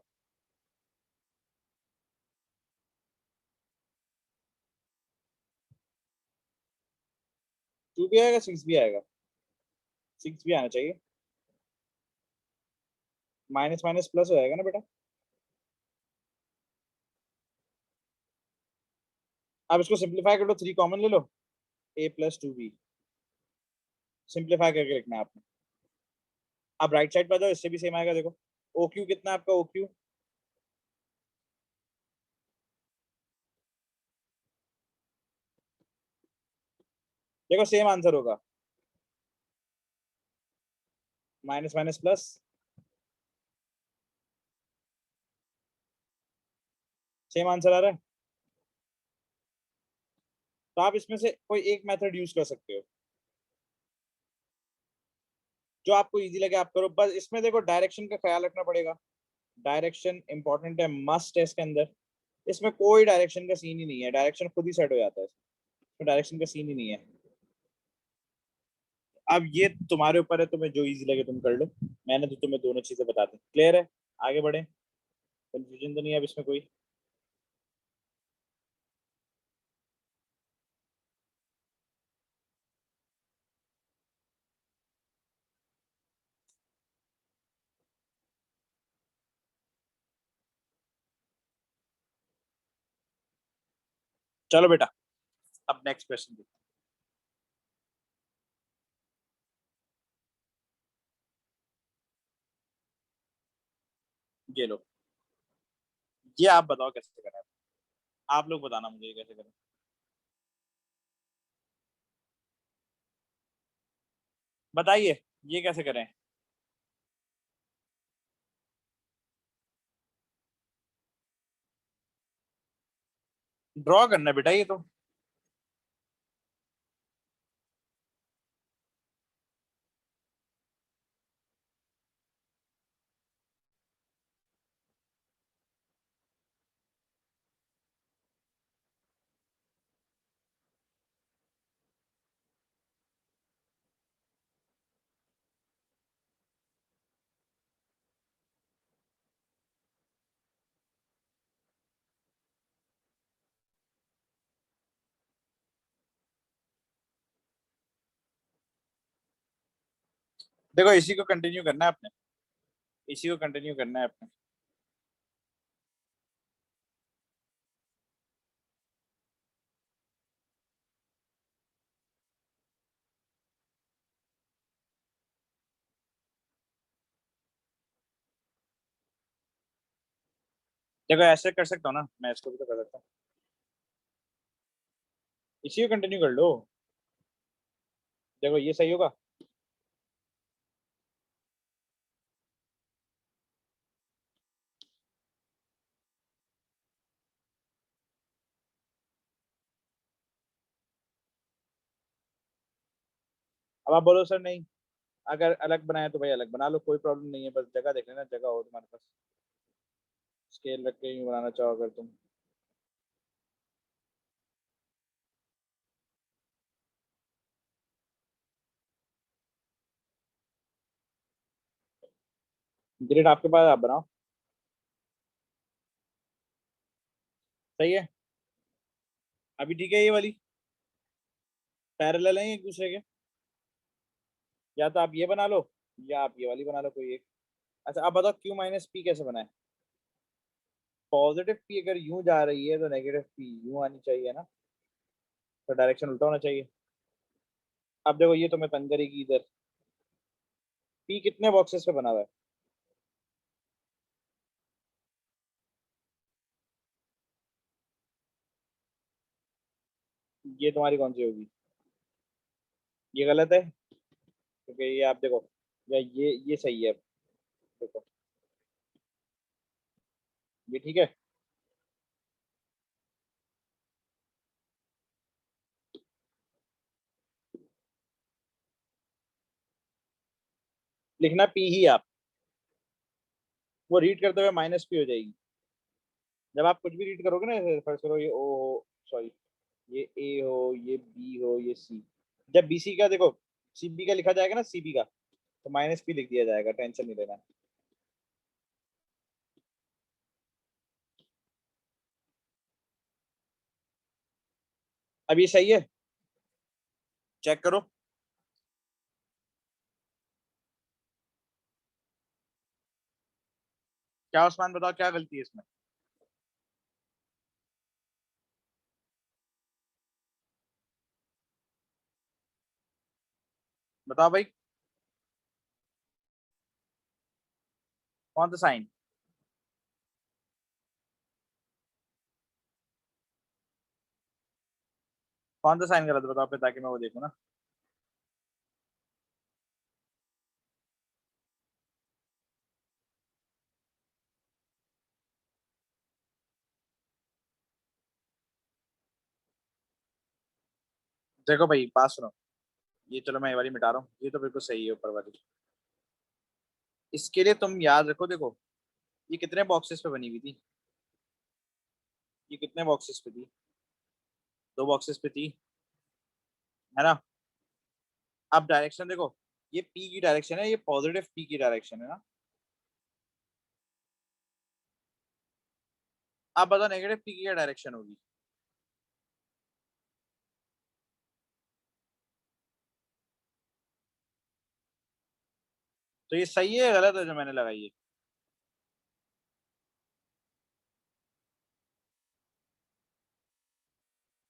2 भी आएगा, 6 भी आएगा। 6 भी आना चाहिए। माइनस माइनस प्लस हो जाएगा ना बेटा। अब इसको सिंप्लीफाई कर लो, 3 कॉमन ले लो। a+2b। सिंप्लीफाई करके लिखना है आपने। अब राइट साइड पर जाओ, इससे भी सेम आएगा देखो। ओ क्यू कितना है आपका? ओ क्यू देखो सेम आंसर होगा। Minus minus plus. Same answer आ रहा है। तो आप इसमें से कोई एक मेथड यूज कर सकते हो, जो आपको इजी लगे आप करो। बस इसमें देखो डायरेक्शन का ख्याल रखना पड़ेगा। डायरेक्शन इंपॉर्टेंट है, मस्ट है इसके अंदर। इसमें कोई डायरेक्शन का सीन ही नहीं है, डायरेक्शन खुद ही सेट हो जाता है, इसमें डायरेक्शन का सीन ही नहीं है। अब ये तुम्हारे ऊपर है, तुम्हें जो इजी लगे तुम कर लो। मैंने तो तुम्हें दोनों चीजें बता दी, क्लियर है? आगे बढ़े। कंफ्यूजन तो नहीं है अब इसमें कोई? चलो बेटा, अब नेक्स्ट क्वेश्चन। ये लो। ये आप बताओ कैसे करें। आप लोग बताना मुझे ये कैसे करें। बताइए ये कैसे करें। ड्रॉ करना है बेटा ये तो। देखो इसी को कंटिन्यू करना है आपने। इसी को कंटिन्यू करना है आपने। देखो ऐसे कर सकता हूँ ना मैं, इसको भी तो कर सकता हूँ। इसी को कंटिन्यू कर लो। देखो ये सही होगा। अब आप बोलो सर नहीं, अगर अलग बनाए तो भाई अलग बना लो, कोई प्रॉब्लम नहीं है, बस जगह देख लेना, जगह हो तुम्हारे पास। स्केल रख के यूं बनाना चाहो अगर तुम। ग्रिड आपके पास, आप बनाओ। सही है। अभी ठीक है ये वाली? पैरेलल है एक दूसरे के? या तो आप ये बना लो, या आप ये वाली बना लो कोई एक। अच्छा आप बताओ Q-P कैसे बनाए। पॉजिटिव पी अगर यूं जा रही है तो नेगेटिव पी यूं आनी चाहिए ना। तो डायरेक्शन उल्टा होना चाहिए। अब देखो ये तो मैं तंग करेगी इधर। पी कितने बॉक्सेस पे बना हुआ है? ये तुम्हारी कौन सी होगी? ये गलत है, क्योंकि ये आप देखो, या ये सही है। देखो ये ठीक है। लिखना पी ही आप। वो रीड करते हुए माइनस पी हो जाएगी। जब आप कुछ भी रीड करोगे ना, फर्स्ट करो ये ओ, सॉरी, ये ए हो, ये बी हो, ये सी। जब बीसी का देखो, सीबी का लिखा जाएगा ना, सीबी का, तो माइनस पी लिख दिया जाएगा, टेंशन नहीं लेना। अब ये सही है, चेक करो। क्या उस्मान, बताओ क्या गलती है इसमें। बताओ भाई, कौन सा साइन? कौन सा साइन गलत बताओ फिर, ताकि मैं वो देखूँ ना। देखो भाई, बात सुनो। ये चलो मैं ये वाली मिटा रहा हूँ, ये तो बिल्कुल सही है ऊपर वाली। इसके लिए तुम याद रखो, देखो ये कितने बॉक्सेस पे बनी हुई थी, ये कितने बॉक्सेस पे थी, दो बॉक्सेस पे थी, है ना। अब डायरेक्शन देखो, ये पी की डायरेक्शन है, ये पॉजिटिव पी की डायरेक्शन है ना। अब बताओ नेगेटिव पी की क्या डायरेक्शन होगी। तो ये सही है या गलत है जो मैंने लगाई है?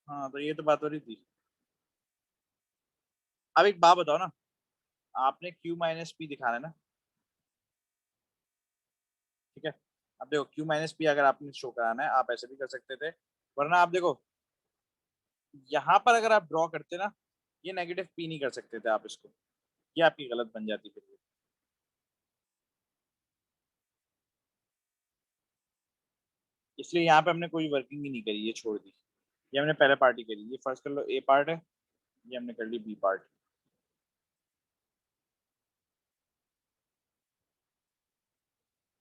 हाँ, तो ये तो बात हो रही थी। अब एक बात बताओ ना, आपने क्यू माइनस पी दिखाना है ना, ठीक है। अब देखो क्यू माइनस पी अगर आपने शो कराना है, आप ऐसे भी कर सकते थे, वरना आप देखो यहाँ पर अगर आप ड्रॉ करते ना, ये नेगेटिव पी नहीं कर सकते थे आप इसको, ये आपकी गलत बन जाती फिर ये। इसलिए यहाँ पे हमने कोई वर्किंग ही नहीं करी, ये छोड़ दी। ये हमने पहले पार्टी करी, ये फर्स्ट कर लो ए पार्ट है, ये हमने कर ली बी पार्ट।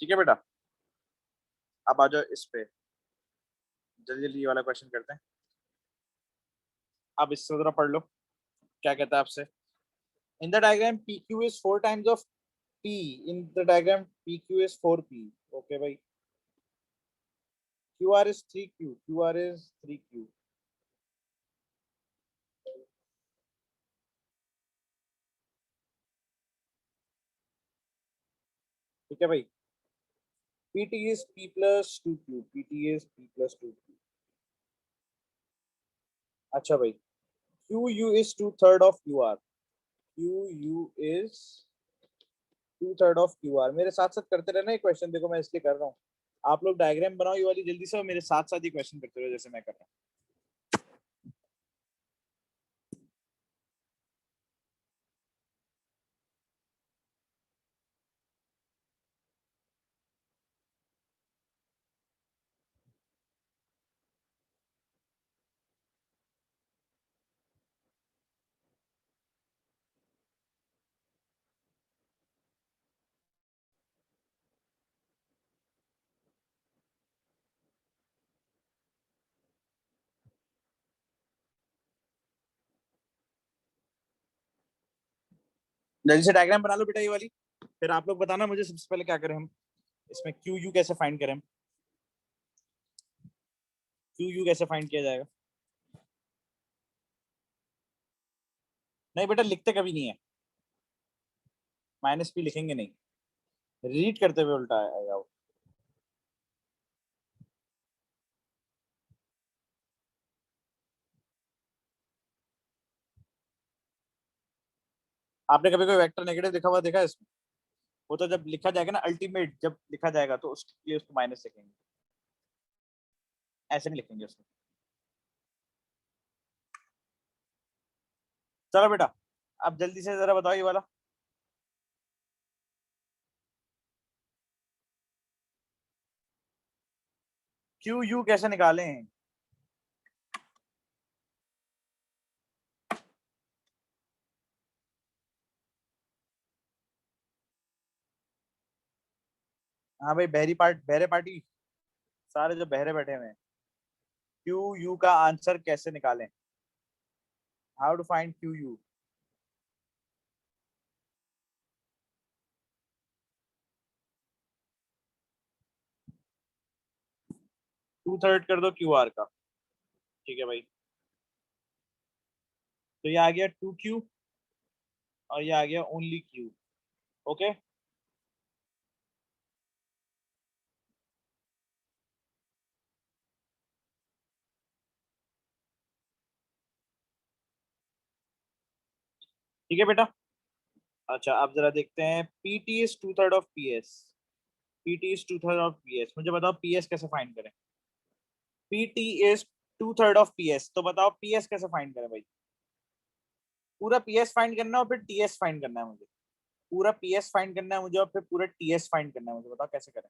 ठीक है बेटा। अब आ जाओ इस पे, जल्दी जल्दी ये वाला क्वेश्चन करते हैं। अब इससे जरा पढ़ लो, क्या कहता है आपसे। In the diagram P Q is four times of P, in the diagram P Q is four P. Okay भाई, Q R is three Q, Q R is three Q. ठीक है भाई। P T is P plus two Q, P T is P plus two Q. अच्छा भाई, Q U is two third of Q R, Q U is two third of Q R. मेरे साथ साथ करते रहना ये क्वेश्चन, देखो मैं इसलिए कर रहा हूँ। आप लोग डायग्राम बनाओ ये वाली जल्दी से, और मेरे साथ साथ ही क्वेश्चन करते रहो जैसे मैं कर रहा हूँ। जल्दी से डायग्राम बना लो बेटा ये वाली, फिर आप लोग बताना मुझे सबसे पहले क्या करें हम, इसमें क्यू यू कैसे फाइंड करें हम, क्यू यू कैसे फाइंड किया जाएगा। नहीं बेटा, लिखते कभी नहीं है, माइनस पी लिखेंगे नहीं, रीड करते हुए उल्टा आएगा वो। आपने कभी कोई वेक्टर नेगेटिव लिखा हुआ देखा है इसमें? वो तो जब लिखा जाएगा ना, अल्टीमेट जब लिखा जाएगा तो उसके लिए उसको माइनस लिखेंगे, ऐसे नहीं लिखेंगे उसको। चलो बेटा, अब जल्दी से जरा बताओ ये वाला, क्यू यू कैसे निकालें। हाँ भाई, बहरी पार्ट, बहरे पार्टी, सारे जो बहरे बैठे हुए हैं। क्यू यू का आंसर कैसे निकालें? How to find Q U? Two third कर दो क्यू आर का। ठीक है भाई, तो ये आ गया टू क्यू और ये आ गया ओनली क्यू। ओके, ठीक है बेटा। अच्छा, अब जरा देखते हैं, P T is two third of P S. P T is two third of P S, मुझे बताओ पी एस कैसे फाइंड करें? P T is two third of P S, तो बताओ पी एस कैसे फाइंड करें भाई? पूरा पी एस फाइंड करना है और फिर टी एस फाइंड करना है मुझे। पूरा पी एस फाइंड करना है मुझे और फिर पूरा टी एस फाइंड करना है मुझे, बताओ कैसे करें?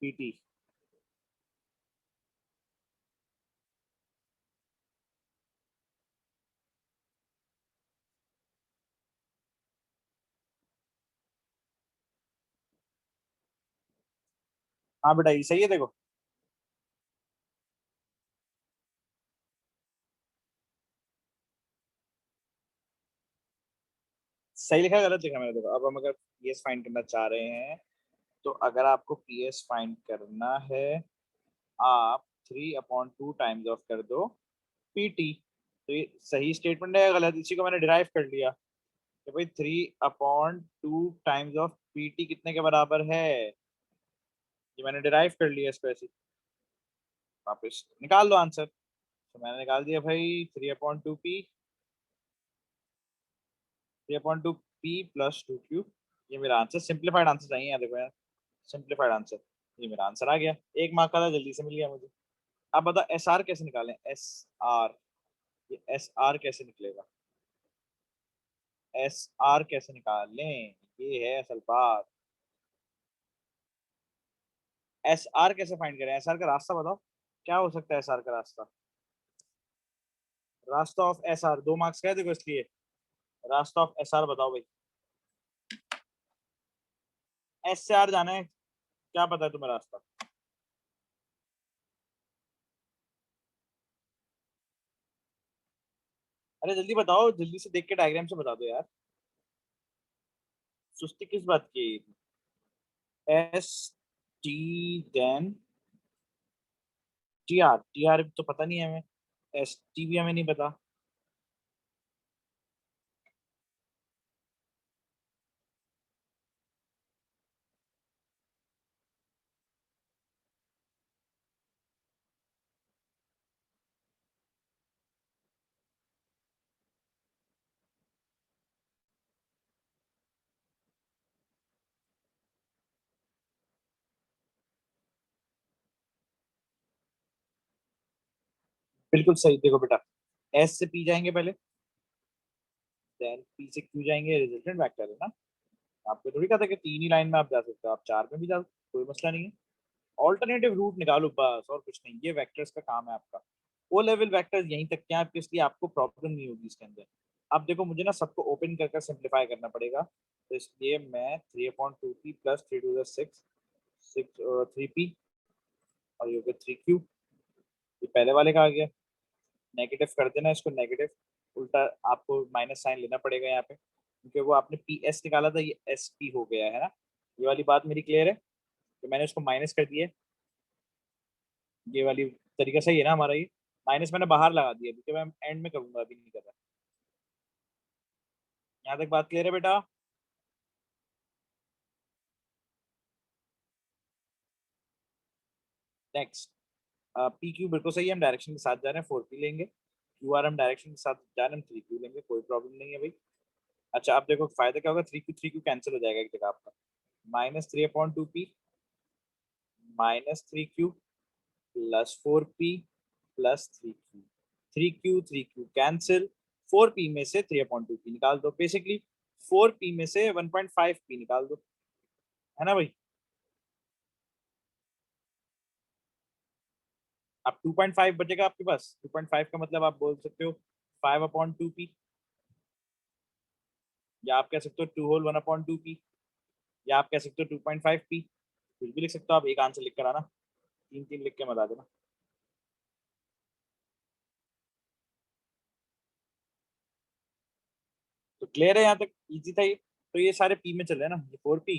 P T. हाँ बेटा, ये सही है देखो। सही लिखा है गलत लिखा है मैंने? देखो, अब हम अगर पी एस फाइंड करना चाह रहे हैं, तो अगर आपको पी एस फाइंड करना है, आप 3/2 टाइम्स ऑफ कर दो पी टी। तो ये सही स्टेटमेंट है या गलत? इसी को मैंने डिराइव कर लिया कि भाई 3/2 टाइम्स ऑफ पी टी कितने के बराबर है। ये मैंने डिराइव कर लिया इसको ऐसे। वापस निकाल लो आंसर। तो मैंने निकाल दिया भाई, 3/2 पी, 3/2 पी प्लस 2 क्यू। ये मेरा आंसर, सिंप्लीफाइड आंसर चाहिए यार, देखो यार, सिंप्लीफाइड आंसर। ये मेरा आंसर आ गया, एक मार्क का था, जल्दी से मिल गया मुझे। अब बताओ एस आर कैसे निकालें? एस आर, ये एस आर कैसे निकलेगा? एस आर कैसे निकालें, ये है असल बात। एस आर कैसे फाइंड करें? एस आर का रास्ता बताओ, क्या हो सकता है एस आर का रास्ता? रास्ता ऑफ एस आर, 2 मार्क्स का है देखो इसलिए। रास्ता ऑफ एस आर बताओ भाई। एस से आर जाना है, क्या पता है तुम्हें रास्ता? अरे जल्दी बताओ, जल्दी से देख के डायग्राम से बता दो यार। सुस्ती किस बात की? S T, then T R. T R तो पता नहीं है हमें, एस टी भी हमें नहीं पता। बिल्कुल सही, देखो बेटा, एस से पी जाएंगे पहले, देन पी से क्यू जाएंगे, रिजल्टेंट वेक्टर है ना। आपको थोड़ी कहा था कि 3 ही लाइन में आप जा सकते हो, आप 4 में भी जा सकते हो, कोई मसला नहीं है। ऑल्टरनेटिव रूट निकालो बस, और कुछ नहीं, ये वेक्टर्स का काम है आपका। ओ लेवल वेक्टर्स यहीं तक के हैं आपके, इसलिए आपको प्रॉब्लम नहीं होगी इसके अंदर। अब देखो, मुझे ना सबको ओपन कर सिंप्लीफाई करना पड़ेगा, तो इसलिए मैं 3/2 पी प्लस 3 टू 6, 3 पी, और ये हो गया 3 क्यू। ये पहले वाले का आ गया, नेगेटिव कर देना इसको नेगेटिव, उल्टा आपको माइनस साइन लेना पड़ेगा यहाँ पे, क्योंकि वो आपने पी एस निकाला था, ये एस पी हो गया है ना। ये वाली बात मेरी क्लियर है? तो मैंने उसको माइनस कर दिया, ये वाली तरीका सही है ना हमारा? ये माइनस मैंने बाहर लगा दिया क्योंकि मैं एंड में करूंगा, अभी नहीं कर रहा। यहाँ तक बात क्लियर है बेटा? नेक्स्ट, पी क्यू बिल्कुल सही है, हम डायरेक्शन के साथ जा रहे हैं, 4 पी लेंगे। क्यू आर हम डायरेक्शन के साथ जा रहे हैं, हम 3 क्यू लेंगे, कोई प्रॉब्लम नहीं है भाई। अच्छा, अब देखो फायदा क्या होगा, 3 क्यू कैंसिल हो जाएगा एक जगह आपका। -3/2 P -3 Q plus 4 P plus 3 Q. 3 Q cancel, 4 P में से 3/2 पी निकाल दो, बेसिकली 4 पी में से 1.5 पी निकाल दो, है ना भाई? अब 2.5 बचेगा आपके पास, 2.5 का मतलब आप बोल सकते हो 5/2 पी। या आप कह सकते हो 2 होल 1/2p, या आप कह सकते हो 2.5p, कुछ भी लिख सकते हो आप। एक आंसर लिख कर आना, 3 3 लिख के बता देना। तो क्लियर है यहाँ तक, इजी था ये। तो ये सारे पी में चल रहे हैं ना, ये 4p,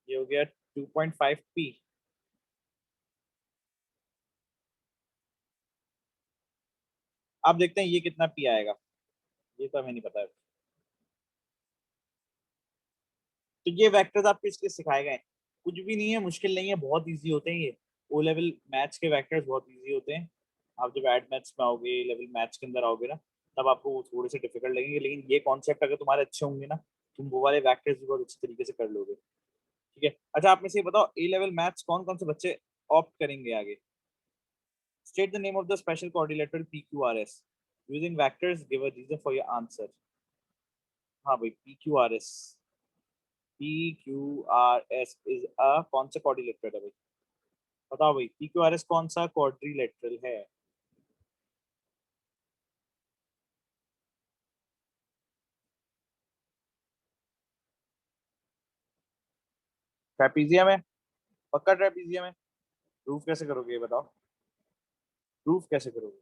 ये हो गया 2.5p। अब देखते हैं ये कितना पी आएगा, ये तो हमें नहीं पता है। तो ये वेक्टर्स आपको इसके सिखाए गए हैं, कुछ भी नहीं है, मुश्किल नहीं है, बहुत इजी होते हैं ये। ओ लेवल मैथ्स के वेक्टर्स बहुत इजी होते हैं। आप जब एड मैथ्स में आओगे, लेवल मैथ्स के अंदर आओगे ना, तब आपको वो थोड़े से डिफिकल्ट लगेंगे, लेकिन ये कॉन्सेप्ट अगर तुम्हारे अच्छे होंगे ना, तुम वो वाले वेक्टर्स भी बहुत अच्छे तरीके से कर लोगे। ठीक है, अच्छा आप में से ये बताओ, ए लेवल मैथ्स कौन कौन से बच्चे ऑप्ट करेंगे आगे? State the name of the special coordinator P Q R S using vectors, give a reason for your answer. हाँ भाई, P Q R S, P Q R S is a कौन सा कोऑर्डिनेटर है भाई? बताओ भाई, पी क्यू आर एस कौन सा क्वाड्रिलेटरल है? ट्रेपीजियम है, पक्का ट्रेपीजियम है। प्रूफ कैसे करोगे ये बताओ, प्रूफ कैसे करोगे?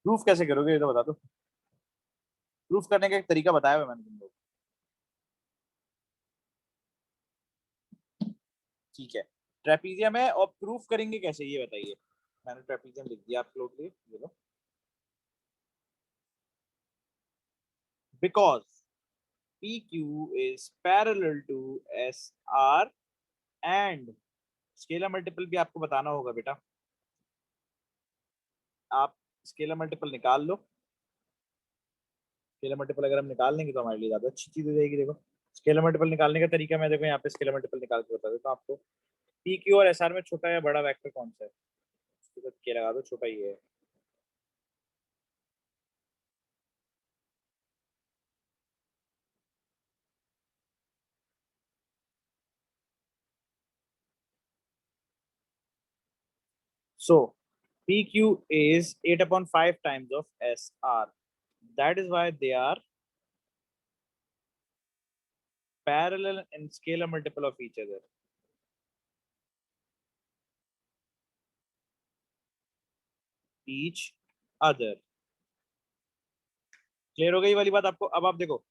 प्रूफ कैसे करोगे ये तो बता दो। प्रूफ करने का एक तरीका बताया हुआ है मैंने तुम लोग। ठीक है, ट्रेपीजियम है, और प्रूफ करेंगे कैसे ये बताइए। मैंने ट्रेपीजियम लिख दिया आप लोग के लिए, ये लो। Because P Q is parallel to S R, and scalar multiple भी आपको बताना होगा बेटा। आप स्केलर मल्टीपल निकाल लो। स्केलर मल्टीपल अगर हम निकाल लेंगे तो हमारे लिए ज्यादा अच्छी चीज हो जाएगी। देखो, स्केलर मल्टीपल निकालने का तरीका मैं देखो यहाँ पे स्केलर मल्टीपल निकाल के बता देता हूँ आपको। पी क्यू और एस आर में छोटा या बड़ा वेक्टर कौन सा है? इसके साथ के लगा दो, छोटा ही है। सो P Q is 8/5 times of SR. That is why they are parallel and scalar multiple of each other. Each other. Clear हो गई वाली बात आपको? अब आप देखो,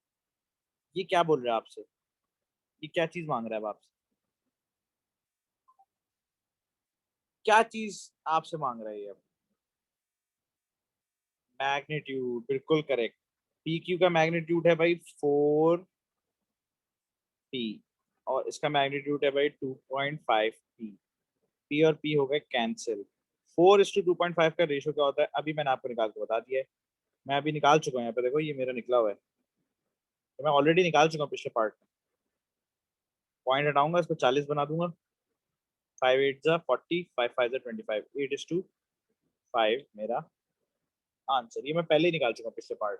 ये क्या बोल रहा है आपसे, ये क्या चीज मांग रहा है अब आपसे, क्या चीज आपसे मांग रहा है ये अब? मैग्नीट्यूड, बिल्कुल करेक्ट। पी क्यू का मैग्नीट्यूड है भाई 4p, और इसका मैग्नीट्यूड है भाई 2.5p। पी और पी हो गए कैंसिल। 4:2.5 का रेशियो क्या होता है अभी मैंने आपको निकाल के बता दिया है। मैं अभी निकाल चुका हूँ, यहाँ पे देखो ये मेरा निकला हुआ है, तो मैं ऑलरेडी निकाल चुका हूँ पिछले पार्ट में। पॉइंट हटाऊंगा, इसको 40 बना दूंगा। 5 8 जा 40, 5 5 जा 25, 8:5 मेरा आंसर। ये मैं पहले ही निकाल चुका हूँ पिछले पार्ट।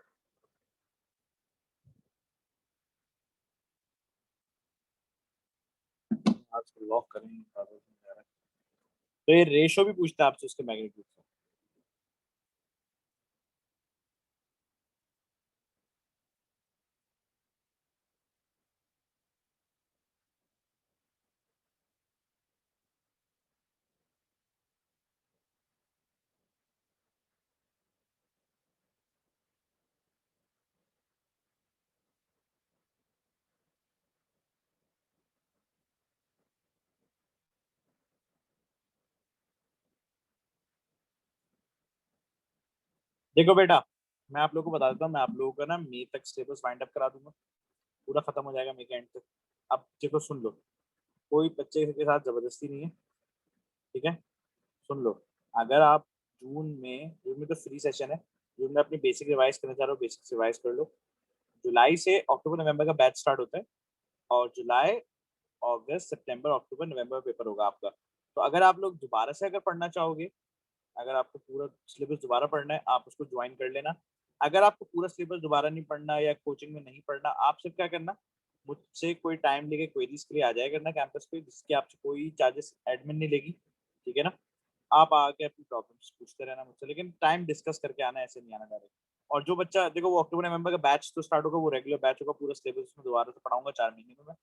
आज लॉक करेंगे, तो ये रेशो भी पूछता है आपसे उसके मैग्नीट्यूड से। देखो बेटा, मैं आप लोगों को बता देता हूँ, मैं आप लोगों का ना मई तक सिलेबस वाइंड अप करा दूंगा, पूरा खत्म हो जाएगा मई के एंड तक। अब देखो सुन लो, कोई बच्चे के साथ जबरदस्ती नहीं है, ठीक है? सुन लो, अगर आप जून में तो फ्री सेशन है, जून में अपनी बेसिक रिवाइज करना चाह रहे हो, बेसिक रिवाइज कर लो। जुलाई से अक्टूबर नवंबर का बैच स्टार्ट होता है, और जुलाई अगस्त सितंबर अक्टूबर नवंबर पेपर होगा आपका। तो अगर आप लोग दोबारा से अगर पढ़ना चाहोगे, अगर आपको पूरा सिलेबस दोबारा पढ़ना है, आप उसको ज्वाइन कर लेना। अगर आपको पूरा सिलेबस दोबारा नहीं पढ़ना या कोचिंग में नहीं पढ़ना, आप सिर्फ क्या करना, मुझसे कोई टाइम लेके क्वेरीज के लिए आ जाया करना कैंपस पे, जिसके आपसे कोई चार्जेस एडमिन नहीं लेगी, ठीक है ना? आप आके अपनी प्रॉब्लम्स पूछते रहना मुझसे, लेकिन टाइम डिस्कस करके आना, ऐसे नहीं आना डायरेक्ट। और जो बच्चा देखो, वो अक्टूबर नवंबर का बैच तो स्टार्ट होगा, वो रेगुलर बैच होगा, पूरा सिलेबस उसमें दोबारा से पढ़ाऊंगा 4 महीने में मैं।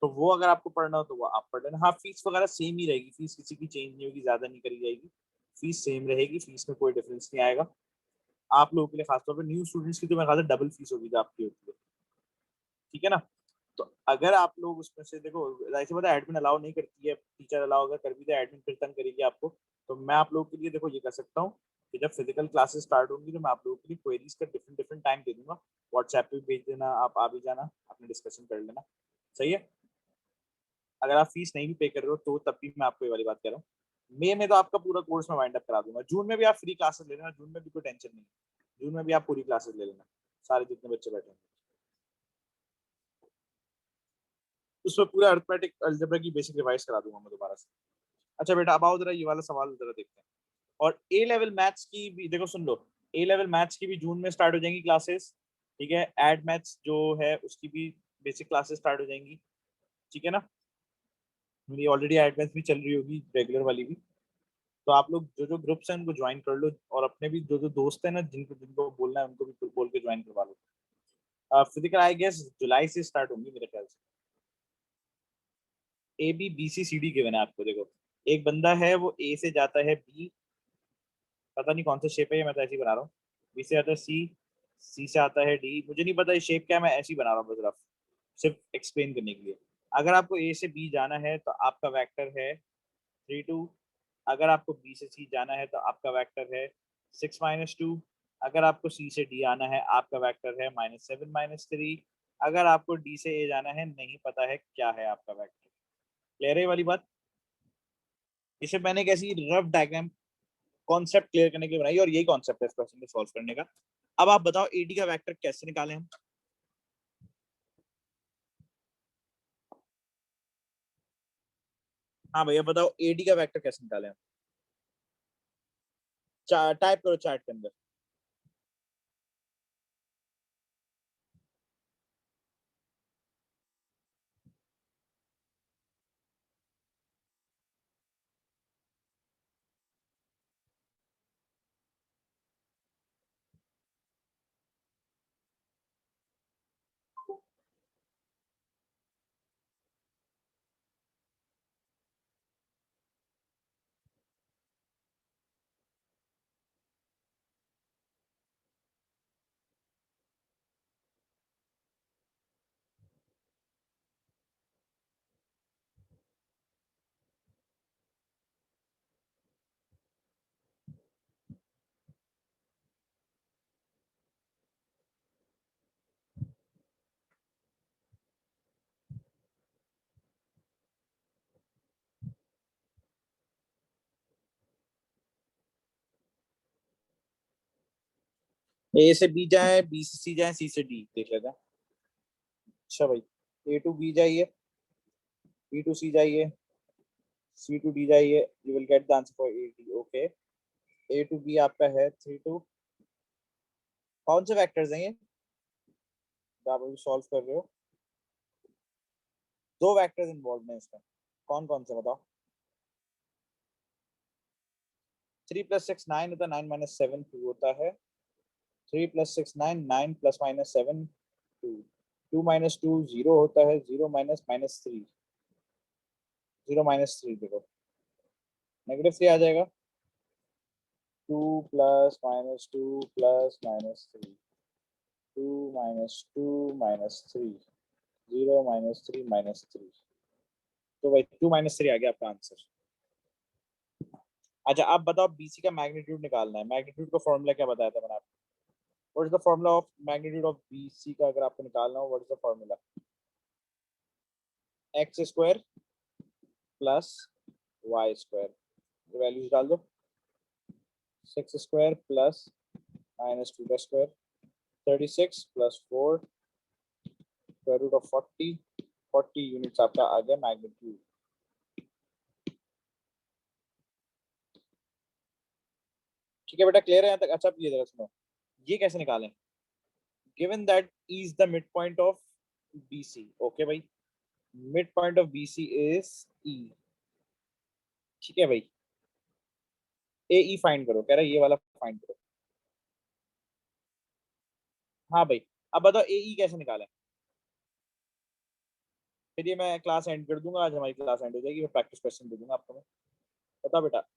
तो वो अगर आपको पढ़ना हो तो वो आप पढ़ लेना। हाँ, फीस वगैरह सेम ही रहेगी, फीस किसी की चेंज नहीं होगी, ज्यादा नहीं करी जाएगी, फीस सेम रहेगी, फीस में कोई डिफरेंस नहीं आएगा। आप लोगों के लिए खासतौर पर न्यू स्टूडेंट्स की तो मेरे ख्याल से डबल फीस होगी जो आपकी होती है, ठीक है ना। तो अगर आप लोग उसमें से देखो, ऐसे पता है एडमिन अलाउ नहीं करती है, टीचर अलाउ अगर कर भी दे एडमिन फिर तंग करेगी आपको। तो मैं आप लोगों के लिए देखो ये कर सकता हूँ कि जब फिजिकल क्लासेस स्टार्ट होंगी तो मैं आप लोगों के लिए क्वेरीज का डिफरेंट डिफरेंट टाइम दे दूंगा, व्हाट्सएप पे भेज देना, आप आ भी जाना, अपने डिस्कशन कर लेना, सही है। अगर आप फीस नहीं भी पे कर रहे हो तो तब भी मैं आपको ये वाली बात कह रहा हूँ, मई में तो आपका पूरा कोर्स में वाइंड अप करा दूंगा, जून में भी आप फ्री क्लासेस ले लेना, जून में भी कोई टेंशन नहीं है, जून में भी आप पूरी क्लासेस ले लेना, सारे जितने बच्चे बैठे हैं। उसमें पूरा अर्थमेटिक अलजेब्रा की बेसिक रिवाइज करा दूंगा मैं दोबारा से। अच्छा बेटा, अब आओ जरा ये वाला सवाल जरा देखते हैं। और ए लेवल मैथ्स की भी देखो, सुन लो, ए लेवल मैथ्स की भी जून में स्टार्ट हो जाएंगी क्लासेस, ठीक है। एड मैथ्स जो है उसकी भी बेसिक क्लासेस स्टार्ट हो जाएंगी, ठीक है ना। मेरी ऑलरेडी एड मैथ्स भी चल रही होगी, रेगुलर वाली भी। तो आप लोग जो जो ग्रुप्स हैं उनको ज्वाइन कर लो, और अपने भी जो जो दोस्त हैं ना जिनको जिनको बोलना है उनको भी बोल के ज्वाइन करवा लो। फिजिकल आई गेस जुलाई से स्टार्ट होंगी मेरे ख्याल से। A B B C C D given है आपको, देखो एक बंदा है वो ए से जाता है बी, पता नहीं कौन सा शेप है ये, मैं तो ऐसे ही बना रहा हूँ। बी से आता है सी, सी से आता है डी, मुझे नहीं पता ये शेप क्या है, मैं ऐसे ही बना रहा हूँ बस रफ, सिर्फ एक्सप्लेन करने के लिए। अगर आपको ए से बी जाना है तो आपका वेक्टर है 3 2। अगर आपको बी से सी जाना है तो आपका वेक्टर है 6 - 2। अगर आपको सी से डी आना है आपका वेक्टर है -7 - 3। अगर आपको डी से ए जाना है, नहीं पता है क्या है आपका वेक्टर। क्लियर है ये वाली बात। इसे मैंने एक ऐसी रफ डायग्राम कॉन्सेप्ट क्लियर करने के लिए बनाई, और यही कॉन्सेप्ट है इस क्वेश्चन को सॉल्व करने का। अब आप बताओ एडी का वेक्टर कैसे निकालें हम। हाँ भैया बताओ एडी का वेक्टर कैसे निकालें हम। टाइप करो चार्ट के अंदर। ए से बी जाए, बी से सी जाए, सी से डी देख लेते हैं। अच्छा भाई, ए टू बी जाइए, बी टू सी जाइए, सी टू डी जाइए, you will get the answer for A D. Okay, A to B आपका है 3 2। कौन से वेक्टर्स हैं ये जो आप अभी सॉल्व कर रहे हो। दो वेक्टर्स इन्वॉल्व हैं इसमें, कौन कौन से बताओ। 3 + 6 9 होता है, 9 - 7 2 होता है। 3 + 6 9, 9 ± 7 2। 2 - 2 0 होता है, 0 -3। 0 - 3 देखो, -3 आ जाएगा। 2 + - 2 + -3, 2 - 2 - 3, 0 - 3 - 3। तो भाई 2 - 3 आ गया आपका आंसर। अच्छा आप बताओ बीसी का मैग्नीट्यूड निकालना है, मैग्नीट्यूड का फॉर्मूला क्या बताया था मैंने आपको। What is the formula of magnitude of BC का, अगर आपको निकालना हो what is the formula. x² + y², values डाल दो। 6² - 2 36 + 4 √40। 40 यूनिट्स आपका आ गया मैग्नीट्यूड। ठीक है बेटा, क्लियर है यहाँ तक। अच्छा आप ये जरा सुनो, ये कैसे निकालें। Given that E is the midpoint of BC, okay भाई, midpoint of BC is E, ठीक है भाई। ए ई फाइंड करो, कह रहा है ये वाला फाइंड करो। हाँ भाई, अब बताओ ए ई कैसे निकालें। फिर ये मैं क्लास एंड कर दूंगा, आज हमारी क्लास एंड हो जाएगी, मैं प्रैक्टिस क्वेश्चन दे दूंगा आपको मैं। बताओ बेटा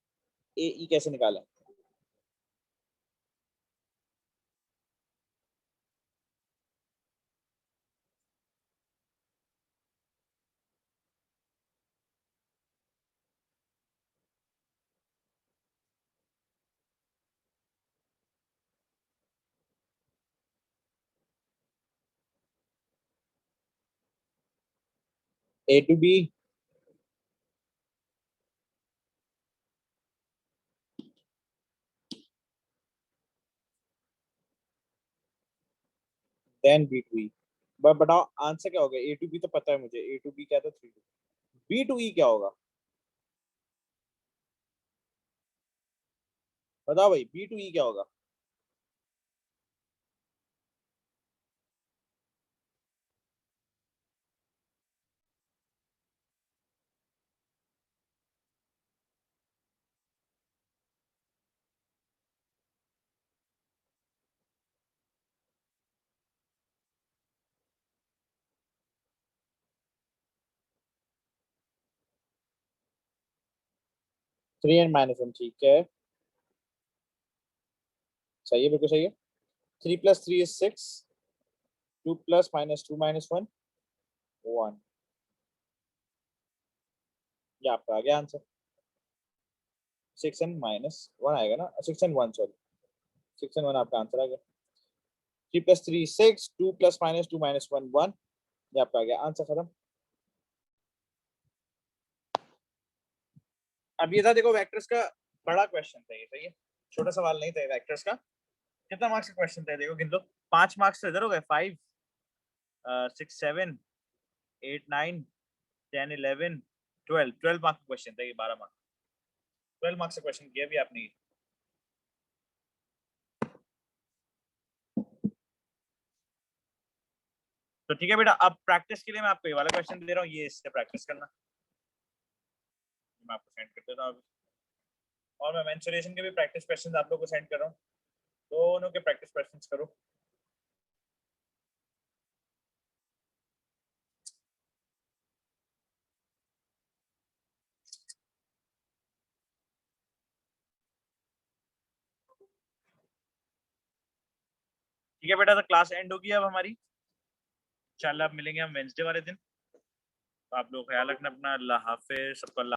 ए ई कैसे निकालें। A to B, then B to E. बताओ आंसर क्या होगा। ए टू बी तो पता है मुझे, ए टू बी क्या था, थ्री टू। बी टू ई क्या होगा, बताओ भाई बी टू ई क्या होगा। 3 and -1, ठीक है, सही है, बिल्कुल सही है। 3 + 3 is 6, 2 + -2 - 1 1। ये आपका आ गया आंसर। 6 and -1 आएगा ना, 6 and 1, सॉरी, 6 and 1 आपका आंसर आ गया। 3 + 3 6, 2 + -2 - 1 1। ये आपका आ गया आंसर, खत्म। अब ये था देखो वेक्टर्स का बड़ा क्वेश्चन था ये, सही है, छोटा सवाल नहीं था वेक्टर्स का। कितना मार्क्स का क्वेश्चन था देखो, गिन लो। 5 मार्क्स से इधर हो गए, 5 6 7 8 9 10 11 12। 12 मार्क्स का क्वेश्चन था ये, 12 मार्क्स। 12 मार्क्स का क्वेश्चन किया भी आपने। तो ठीक है बेटा, अब प्रैक्टिस के लिए मैं आपको ये वाला क्वेश्चन दे रहा हूँ, ये इससे प्रैक्टिस करना। मैं आपको सेंड कर देता हूँ, और मैं मेंसुरेशन के भी प्रैक्टिस क्वेश्चंस आप लोगों को सेंड कर रहा हूँ, दोनों के प्रैक्टिस क्वेश्चंस करो। ठीक है बेटा, तो क्लास एंड होगी अब हमारी, इंशाल्लाह अब मिलेंगे हम वेंसडे वाले दिन। तो आप लोग ख्याल रखना अपना, अल्लाह हाफिज, सबको अल्लाह।